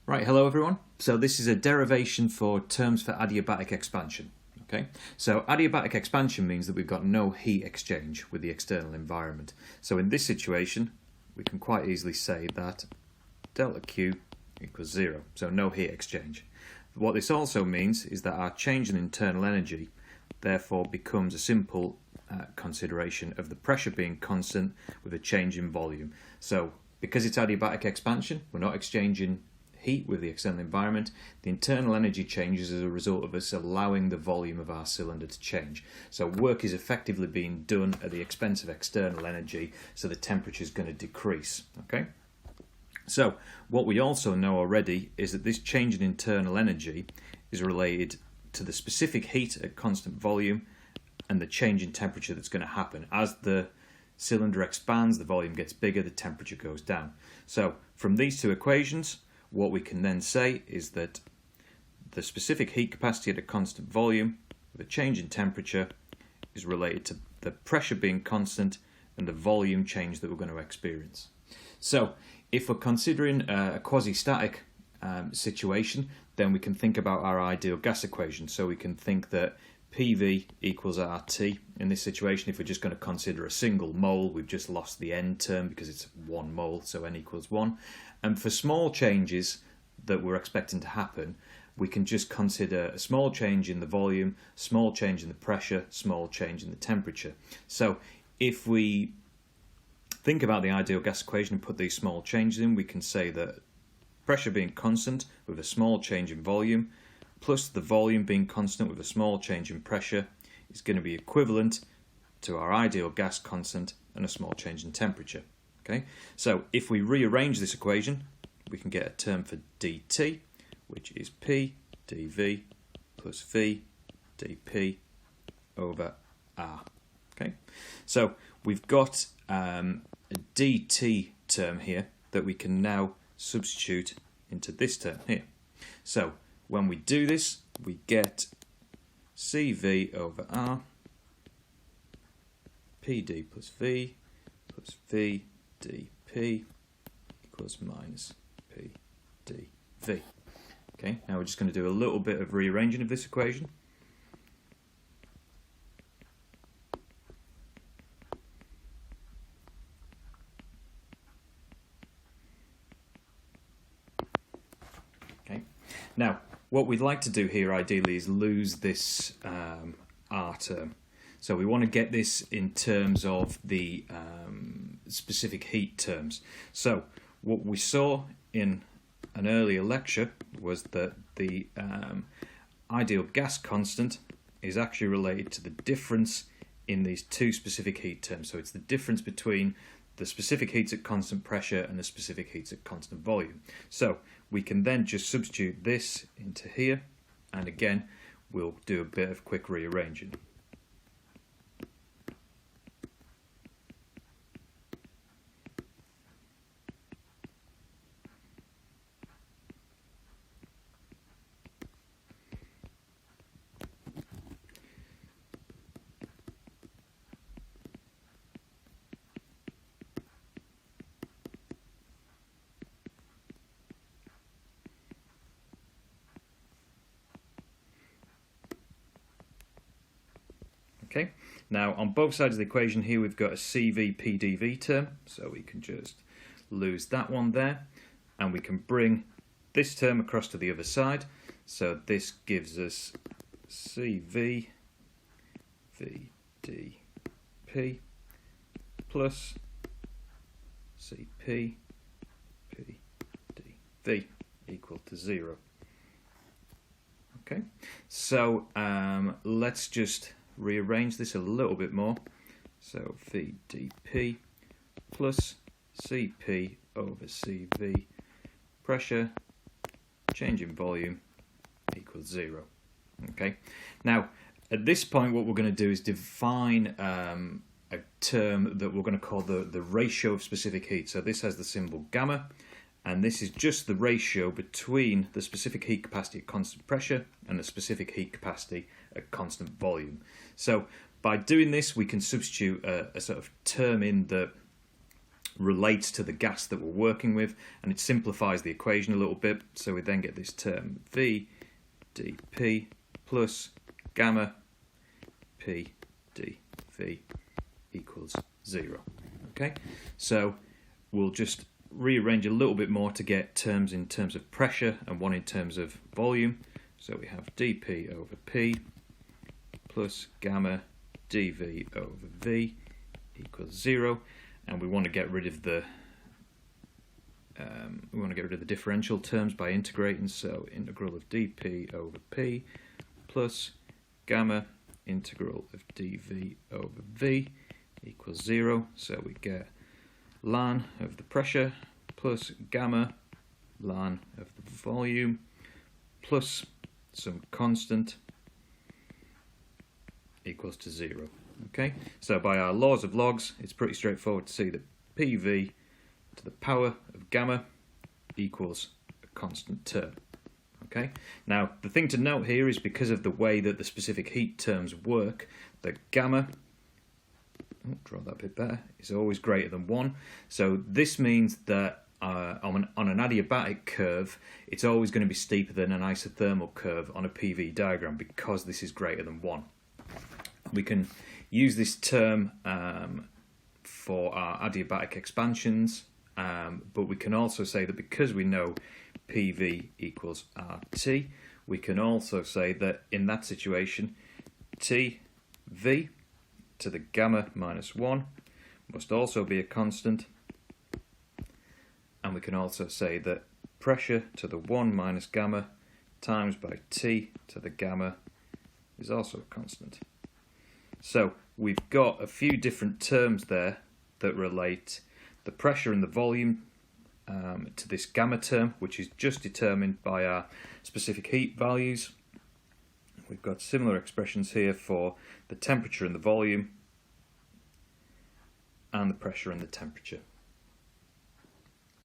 Right, hello everyone. So this is a derivation for terms for adiabatic expansion. Okay, so adiabatic expansion means that we've got no heat exchange with the external environment. So in this situation, we can quite easily say that delta Q equals 0, so no heat exchange. What this also means is that our change in internal energy therefore becomes a simple consideration of the pressure being constant with a change in volume. So because it's adiabatic expansion, we're not exchanging heat with the external environment. The internal energy changes as a result of us allowing the volume of our cylinder to change. So work is effectively being done at the expense of external energy, so the temperature is going to decrease. Okay. So what we also know already is that this change in internal energy is related to the specific heat at constant volume and the change in temperature that's going to happen. As the cylinder expands, the volume gets bigger, the temperature goes down. So from these two equations, what we can then say is that the specific heat capacity at a constant volume with a change in temperature is related to the pressure being constant and the volume change that we're going to experience. So if we're considering a quasi-static situation, then we can think about our ideal gas equation. So we can think that PV equals RT. In this situation, if we're just going to consider a single mole, we've just lost the N term because it's 1 mole, so N equals 1. And for small changes that we're expecting to happen, we can just consider a small change in the volume, small change in the pressure, small change in the temperature. So if we think about the ideal gas equation and put these small changes in, we can say that pressure being constant with a small change in volume plus the volume being constant with a small change in pressure is going to be equivalent to our ideal gas constant and a small change in temperature. Okay, so if we rearrange this equation, we can get a term for dt, which is P dV plus V dP over R. Okay, so we've got a dt term here that we can now substitute into this term here. So when we do this, we get CV over R, PD plus V dP equals minus P dV. Okay, now we're just going to do a little bit of rearranging of this equation. Okay, now what we'd like to do here ideally is lose this R term. So we want to get this in terms of the specific heat terms. So what we saw in an earlier lecture was that the ideal gas constant is actually related to the difference in these two specific heat terms. So it's the difference between the specific heats at constant pressure and the specific heats at constant volume. So we can then just substitute this into here, and again we'll do a bit of quick rearranging. Okay, now on both sides of the equation here we've got a CV PdV term, so we can just lose that one there, and we can bring this term across to the other side. So this gives us CV VdP plus CP PdV equal to 0. Okay, so let's just rearrange this a little bit more. So VdP plus Cp over Cv, pressure, change in volume equals 0. Okay, now at this point what we're going to do is define a term that we're going to call the ratio of specific heat. So this has the symbol gamma, and this is just the ratio between the specific heat capacity at constant pressure and the specific heat capacity at constant volume. So by doing this we can substitute a sort of term in that relates to the gas that we're working with, and it simplifies the equation a little bit. So we then get this term V dP plus gamma P dV equals 0. Okay, so we'll just rearrange a little bit more to get terms in terms of pressure and one in terms of volume. So we have dP over P plus gamma dV over V equals 0, and we want to get rid of the differential terms by integrating. So integral of dP over P plus gamma integral of dV over V equals 0. So we get ln of the pressure plus gamma ln of the volume plus some constant equals to 0. Okay, so by our laws of logs, it's pretty straightforward to see that PV to the power of gamma equals a constant term. Okay, now the thing to note here is because of the way that the specific heat terms work, that gamma, draw that bit better, is always greater than 1. So this means that on an adiabatic curve, it's always going to be steeper than an isothermal curve on a PV diagram because this is greater than 1. We can use this term for our adiabatic expansions, but we can also say that because we know PV equals RT, we can also say that in that situation, TV to the gamma minus 1 must also be a constant, and we can also say that pressure to the 1 minus gamma times by T to the gamma is also a constant. So we've got a few different terms there that relate the pressure and the volume to this gamma term, which is just determined by our specific heat values. We've got similar expressions here for the temperature and the volume, and the pressure and the temperature.